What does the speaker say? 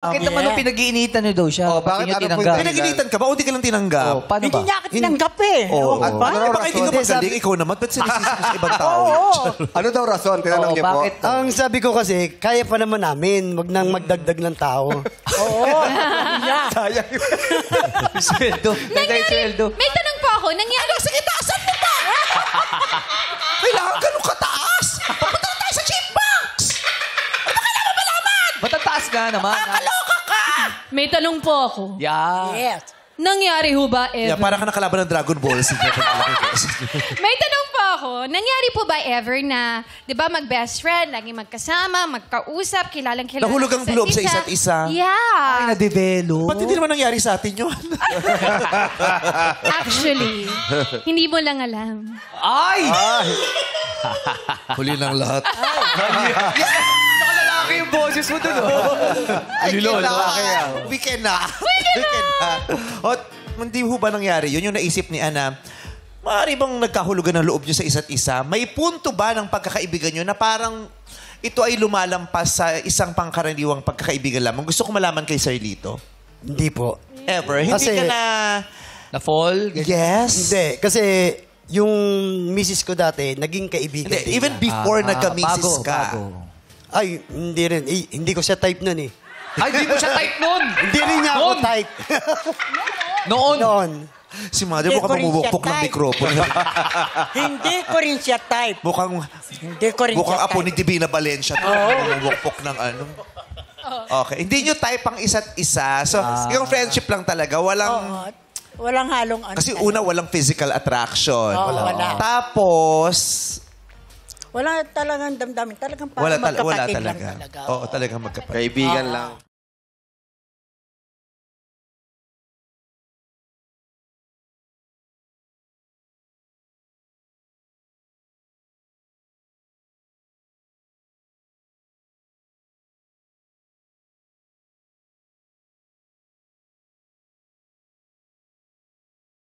Bakit naman nung pinag-iinitan niyo daw siya? Oh, bakit niyo ano po tinanggap? yung Pinag-initan ka ba o di ka lang tinanggap? Oh, paano Hindi ba? niya ako tinanggap eh. Oo. Ano ba? Ano raw Baka hindi ka rason? magaling. Ikaw naman, ba't sinisisi mo sa ibang tao? Ano daw rason? Tinanong Oo, niyo po. bakit? Ang sabi ko kasi, kaya pa naman namin, wag nang magdagdag ng tao. Oo. Yeah. Sayang yun. Sweldo. Dagdag sweldo. May tanong po ako. Nangyari... Sige, taasan mo pa! Kailangan ganun kataas! Papunta na tayo sa chip box! Matataas ka naman. May tanong po ako. Yeah. Yes. Nangyari ho ba ever? Yeah, para ka nakalaban ng Dragon Ball. May tanong po ako. Nangyari po ba ever na, di ba, mag-best friend, lagi magkasama, magkausap, kilalang-kilala Nahulog ang loob sa isa't isa? Yeah. Na-develop. Ba't hindi naman nangyari sa atin yun? Actually, hindi mo lang alam. Ay! Huli ng lahat. Nakalalaki yung boses mo dun, oh. Ay, Lolo, Weekend na. Weekend na. O, hindi ho ba nangyari yun? Yung naisip ni Ana, maaari bang nagkahulugan ng loob nyo sa isa't isa? May punto ba ng pagkakaibigan nyo na parang ito ay lumalampas sa isang pangkaraniwang pagkakaibigan lamang? Gusto ko malaman kay Sir Lito. Hindi po. Ever? Hindi Kasi- ka na... Na-fall? Yes? Hindi, kasi yung misis ko dati, naging kaibigan Hindi, din even niya. before nagka-misis bago, ka. bago. Ay, hindi rin. Eh, hindi ko siya type nun eh. Ay, di mo siya type nun! Hindi rin niya ako Noon. type. Noon! Noon. Si Mother Hindi mukhang ko rin siya mamubukpok ng type. mikropono. Hindi ko rin siya type. mukhang Hindi ko rin mukhang siya apo type. ni Divina Valencia. Mamubukpok ng ano. Okay. Hindi nyo type ang isa't isa. So, yung friendship lang talaga. Walang... Oo. Walang halong ano. Kasi una, walang physical attraction. Oo, wala. Tapos, Wala talagang damdamin. Talagang parang wala magkapatid talaga. lang talaga. Oo, talagang magkapatid. Kaibigan lang.